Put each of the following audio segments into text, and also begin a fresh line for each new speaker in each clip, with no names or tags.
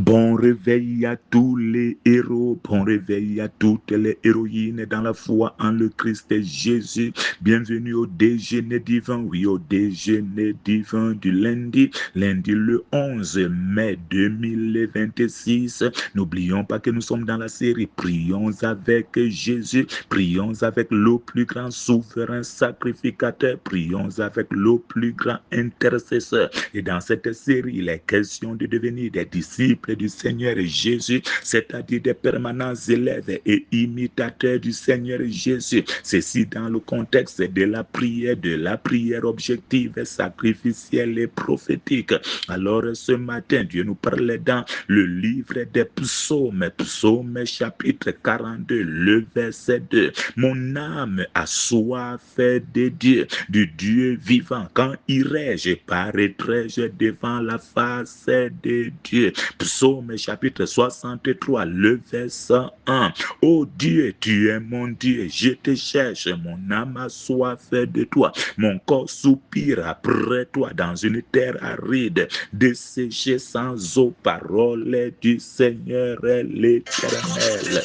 Bon réveil à tous les héros, bon réveil à toutes les héroïnes dans la foi en le Christ Jésus. Bienvenue au déjeuner divin, oui, au déjeuner divin du lundi le 11 mai 2026. N'oublions pas que nous sommes dans la série Prions avec Jésus, prions avec le plus grand souverain sacrificateur, prions avec le plus grand intercesseur. Et dans cette série, il est question de devenir des disciples du Seigneur Jésus, c'est-à-dire des permanents élèves et imitateurs du Seigneur Jésus. Ceci dans le contexte de la prière objective, sacrificielle et prophétique. Alors ce matin, Dieu nous parlait dans le livre des psaumes, psaume chapitre 42, le verset 2. Mon âme a soif de Dieu, du Dieu vivant. Quand irai-je, paraîtrai-je devant la face de Dieu? Psaume chapitre 63, le verset 1. Oh Dieu, tu es mon Dieu, je te cherche, mon âme a soif de toi, mon corps soupire après toi dans une terre aride, desséchée sans eau, parole du Seigneur l'Éternel.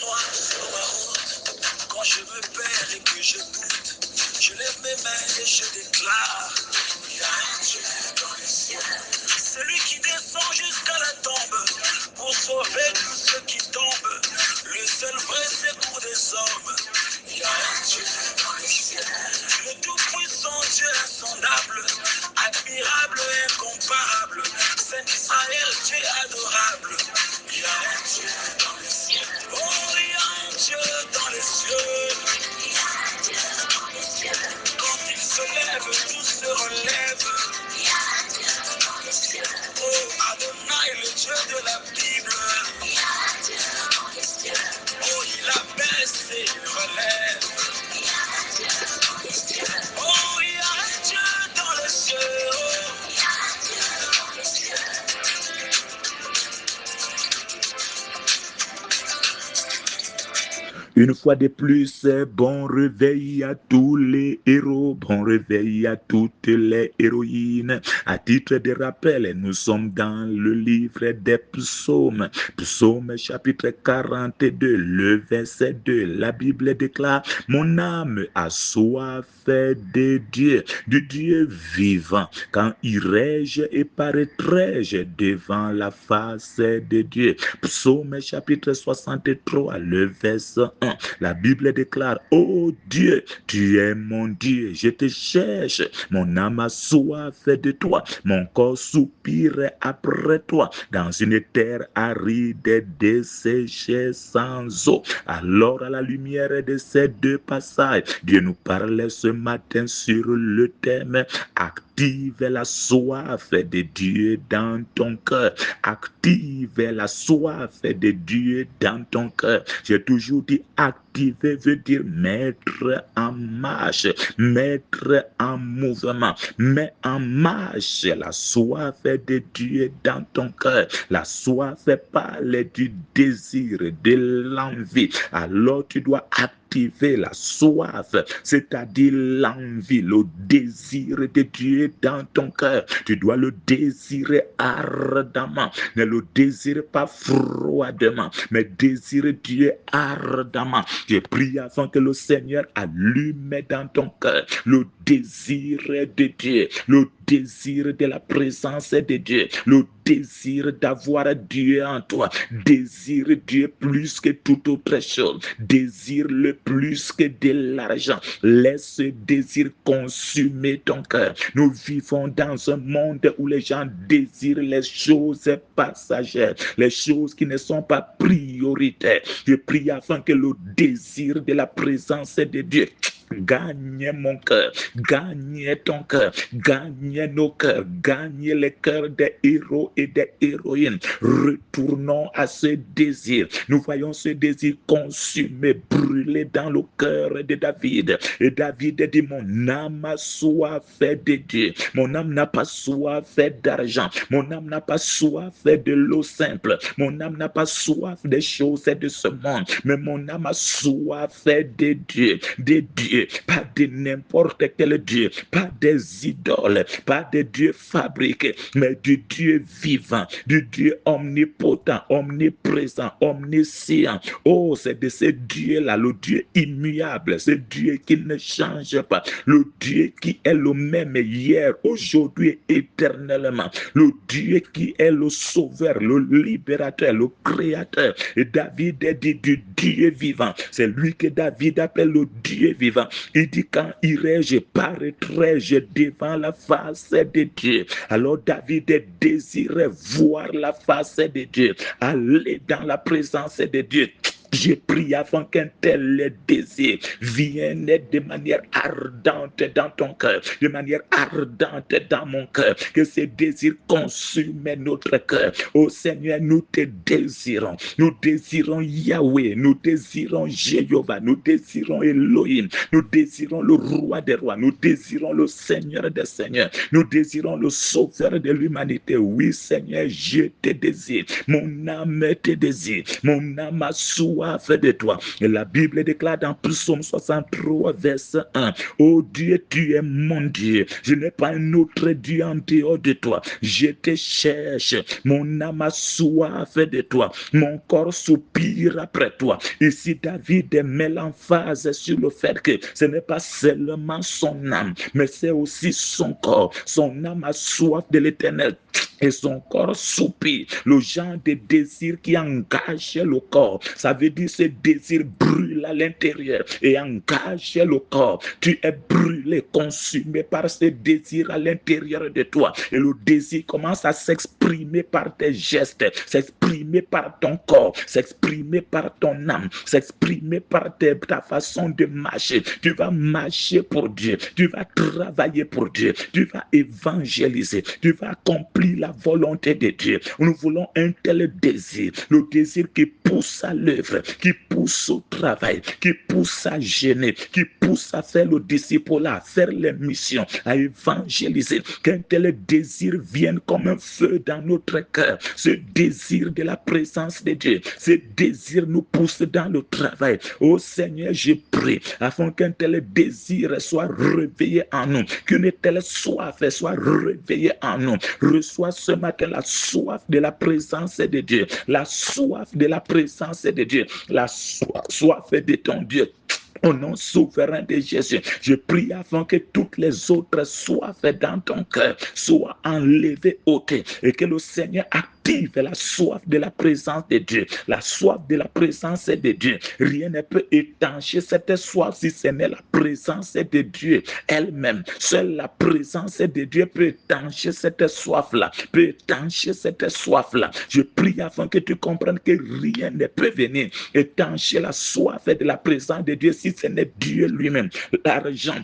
Quand je me perds et que je doute, je lève mes mains et je déclare, il y a un Dieu dans les cieux. Celui qui descend jusqu'à la tombe pour sauver tous ceux qui tombent, le seul vrai secours des hommes. Il y a un Dieu dans les cieux. Le tout-puissant Dieu insondable, admirable et incomparable, Saint d'Israël, Dieu adorable. Il y a un Dieu dans les cieux. Oh, il y a un Dieu dans les cieux. Il y a un Dieu dans les cieux. Quand il se lève, tout se relève. Il y a un Dieu dans les cieux. Oh, Adonai, le Dieu de la Bible. Il y a un Dieu dans les cieux. Oh, il abaisse et il relève. Il y a un Dieu dans les cieux. Oh, il y a un Dieu dans les cieux. Oh, il y a un Dieu dans les cieux.
Une fois de plus, bon réveil à tous les héros, bon réveil à toutes les héroïnes. À titre de rappel, nous sommes dans le livre des psaumes, psaume chapitre 42, le verset 2. La Bible déclare, mon âme a soif de Dieu, du Dieu vivant. Quand irai-je et paraîtrai-je devant la face de Dieu? Psaume chapitre 63, le verset 1. La Bible déclare, ô Dieu, tu es mon Dieu, je te cherche, mon âme a soif de toi, mon corps soupire après toi, dans une terre aride, desséchée sans eau. Alors à la lumière de ces deux passages, Dieu nous parlait ce matin sur le thème active la soif de Dieu dans ton cœur. Active la soif de Dieu dans ton cœur. J'ai toujours dit activer veut dire mettre en marche, mettre en mouvement. Mets en marche la soif de Dieu dans ton cœur. La soif parle du désir, de l'envie. Alors tu dois activer la soif, c'est-à-dire l'envie, le désir de Dieu dans ton cœur. Tu dois le désirer ardemment. Ne le désire pas froidement, mais désire Dieu ardemment. Je prie afin que le Seigneur allume dans ton cœur le désir de Dieu, le désir de la présence de Dieu, le désir d'avoir Dieu en toi, désire Dieu plus que toute autre chose, désire le plus que de l'argent. Laisse ce désir consumer ton cœur. Nous vivons dans un monde où les gens désirent les choses passagères, les choses qui ne sont pas prioritaires. Je prie afin que le désir de la présence de Dieu gagne mon cœur, gagne ton cœur, gagne nos cœurs, gagne les cœurs des héros et des héroïnes. Retournons à ce désir. Nous voyons ce désir consumé, brûlé dans le cœur de David. Et David dit, mon âme a soif de Dieu. Mon âme n'a pas soif d'argent. Mon âme n'a pas soif de l'eau simple. Mon âme n'a pas soif des choses de ce monde. Mais mon âme a soif de Dieu. De Dieu. dieux, pas de n'importe quel Dieu, pas des idoles, pas des dieux fabriqués, mais du Dieu vivant, du Dieu omnipotent, omniprésent, omniscient. Oh, c'est de ce Dieu-là, le Dieu immuable, ce Dieu qui ne change pas, le Dieu qui est le même hier, aujourd'hui, éternellement, le Dieu qui est le sauveur, le libérateur, le créateur. Et David est dit du Dieu vivant. C'est lui que David appelle le Dieu vivant. Il dit, quand irai-je, paraîtrai-je devant la face de Dieu. Alors David désirait voir la face de Dieu, aller dans la présence de Dieu. Je prie avant qu'un tel désir vienne de manière ardente dans ton cœur, de manière ardente dans mon cœur, que ce désir consume notre cœur. Ô Seigneur, nous te désirons. Nous désirons Yahweh, nous désirons Jéhovah, nous désirons Elohim, nous désirons le roi des rois, nous désirons le Seigneur des seigneurs, nous désirons le sauveur de l'humanité. Oui, Seigneur, je te désire. Mon âme te désire. Mon âme a soif de toi. Et la Bible déclare dans Psaume 63, verset 1, ô Dieu, tu es mon Dieu. Je n'ai pas un autre Dieu en dehors de toi. Je te cherche. Mon âme a soif de toi. Mon corps soupire après toi. Ici, David met l'emphase sur le fait que ce n'est pas seulement son âme, mais c'est aussi son corps. Son âme a soif de l'Éternel. Et son corps soupire, le genre de désir qui engage le corps. Ça veut dire ce désir brûle à l'intérieur et engage le corps. Tu es brûlé, consumé par ce désir à l'intérieur de toi. Et le désir commence à s'exprimer par tes gestes, s'exprimer par ton corps, s'exprimer par ton âme, s'exprimer par ta façon de marcher. Tu vas marcher pour Dieu, tu vas travailler pour Dieu, tu vas évangéliser, tu vas accomplir la volonté de Dieu. Nous voulons un tel désir, le désir qui pousse à l'œuvre, qui pousse au travail, qui pousse à gêner, qui pousse à faire le disciple, à faire les missions, à évangéliser. Qu'un tel désir vienne comme un feu dans notre cœur. Ce désir de la présence de Dieu, ce désir nous pousse dans le travail. Oh Seigneur, je prie afin qu'un tel désir soit réveillé en nous, qu'une telle soif soit réveillée en nous. Reçois ce matin la soif de la présence de Dieu, la soif de la présence de Dieu, la soif de ton Dieu. Au nom souverain de Jésus, je prie afin que toutes les autres soifs dans ton cœur soient enlevées, ôtées, et que le Seigneur active la soif de la présence de Dieu, la soif de la présence de Dieu. Rien ne peut étancher cette soif si ce n'est la présence de Dieu elle-même. Seule la présence de Dieu peut étancher cette soif-là, peut étancher cette soif-là. Je prie afin que tu comprennes que rien ne peut venir étancher la soif de la présence de Dieu si ce n'est Dieu lui-même. L'argent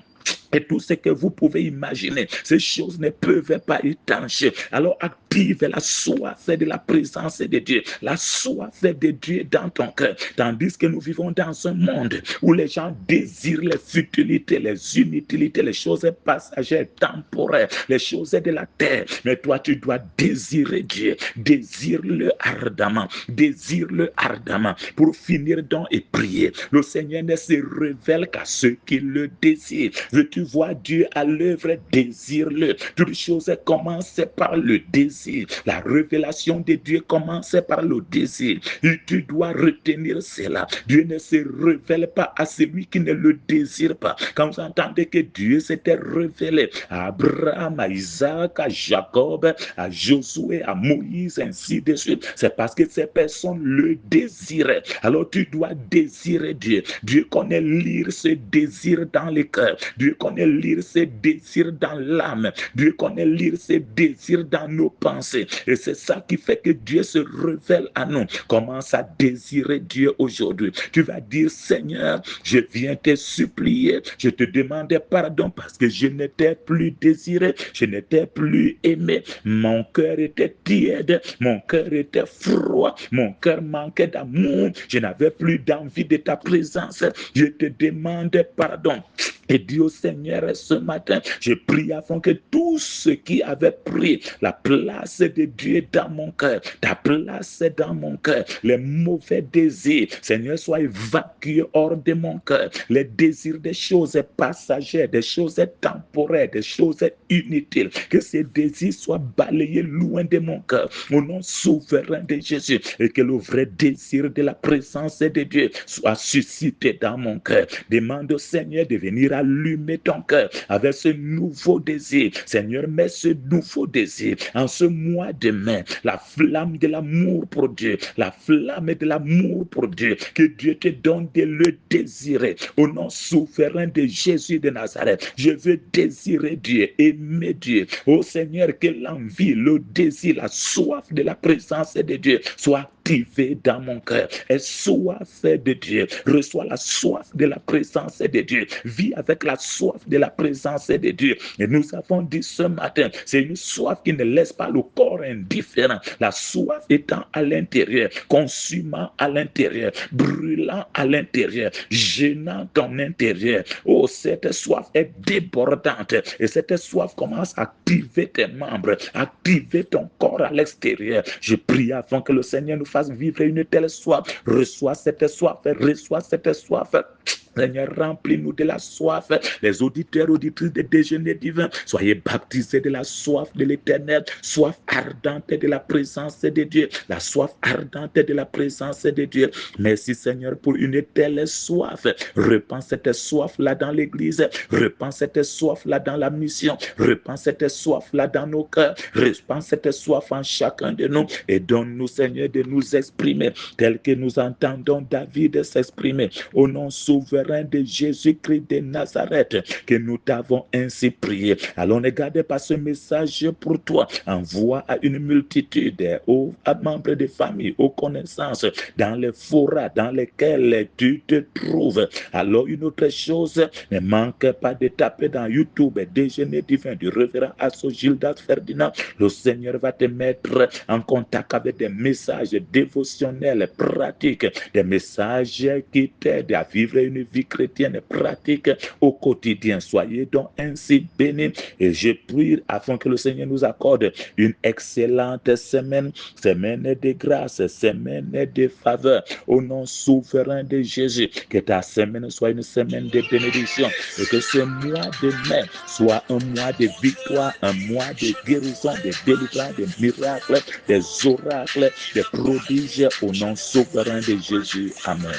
et tout ce que vous pouvez imaginer, ces choses ne peuvent pas étancher. Alors active la soif de la présence de Dieu, la soif de Dieu dans ton cœur. Tandis que nous vivons dans un monde où les gens désirent les futilités, les inutilités, les choses passagères, temporaires, les choses de la terre. Mais toi, tu dois désirer Dieu. Désire-le ardemment. Désire-le ardemment. Pour finir donc et prier. Le Seigneur ne se révèle qu'à ceux qui le désirent. Veux-tu voir Dieu à l'œuvre? Désire-le. Toutes choses commencent par le désir. La révélation de Dieu commence par le désir. Et tu dois retenir cela. Dieu ne se révèle pas à celui qui ne le désire pas. Quand vous entendez que Dieu s'était révélé à Abraham, à Isaac, à Jacob, à Josué, à Moïse, ainsi de suite, c'est parce que ces personnes le désiraient. Alors tu dois désirer Dieu. Dieu connaît lire ce désir dans les cœurs. Dieu connaît lire ses désirs dans l'âme. Dieu connaît lire ses désirs dans nos pensées. Et c'est ça qui fait que Dieu se révèle à nous. Commence à désirer Dieu aujourd'hui. Tu vas dire, Seigneur, je viens te supplier. Je te demande pardon parce que je n'étais plus désiré. Je n'étais plus aimé. Mon cœur était tiède. Mon cœur était froid. Mon cœur manquait d'amour. Je n'avais plus d'envie de ta présence. Je te demande pardon. Et dis au Seigneur ce matin, je prie afin que tous ceux qui avaient pris la place de Dieu dans mon cœur, ta place dans mon cœur, les mauvais désirs, Seigneur, soient évacués hors de mon cœur. Les désirs des choses passagères, des choses temporaires, des choses inutiles, que ces désirs soient balayés loin de mon cœur, au nom souverain de Jésus, et que le vrai désir de la présence de Dieu soit suscité dans mon cœur. Demande au Seigneur de venir allumer ton cœur avec ce nouveau désir. Seigneur, mets ce nouveau désir en ce mois de mai, la flamme de l'amour pour Dieu, la flamme de l'amour pour Dieu, que Dieu te donne de le désirer. Au nom souverain de Jésus de Nazareth, je veux désirer Dieu, aimer Dieu. Ô Seigneur, que l'envie, le désir, la soif de la présence de Dieu soit activé dans mon cœur. Et soif de Dieu, reçois la soif de la présence de Dieu. Vis avec la soif de la présence de Dieu. Et nous avons dit ce matin, c'est une soif qui ne laisse pas le corps indifférent. La soif étant à l'intérieur, consumant à l'intérieur, brûlant à l'intérieur, gênant ton intérieur. Oh, cette soif est débordante. Et cette soif commence à activer tes membres, activer ton corps à l'extérieur. Je prie afin que le Seigneur nous fasse vivre une telle soif. Reçois cette soif, reçois cette soif. Seigneur, remplis-nous de la soif. Les auditeurs, auditrices des déjeuners divins, soyez baptisés de la soif de l'Éternel, soif ardente de la présence de Dieu, la soif ardente de la présence de Dieu. Merci Seigneur pour une telle soif. Repends cette soif-là dans l'Église, repends cette soif-là dans la mission, repends cette soif-là dans nos cœurs, repends cette soif en chacun de nous et donne-nous Seigneur de nous exprimer tel que nous entendons David s'exprimer au nom souverain de Jésus-Christ de Nazareth, que nous t'avons ainsi prié. Alors ne garde pas ce message pour toi. Envoie à une multitude, aux membres de famille, aux connaissances, dans les forats dans lesquels tu te trouves. Alors une autre chose, ne manque pas de taper dans YouTube Déjeuner divin du révérend Asso Gildas Ferdinand. Le Seigneur va te mettre en contact avec des messages dévotionnels, pratiques, des messages qui t'aident à vivre une vie chrétienne pratique au quotidien. Soyez donc ainsi bénis et je prie afin que le Seigneur nous accorde une excellente semaine de grâce, semaine de faveur au nom souverain de Jésus. Que ta semaine soit une semaine de bénédiction et que ce mois de mai soit un mois de victoire, un mois de guérison, de délivrance, de miracles, des oracles, des prodiges au nom souverain de Jésus. Amen.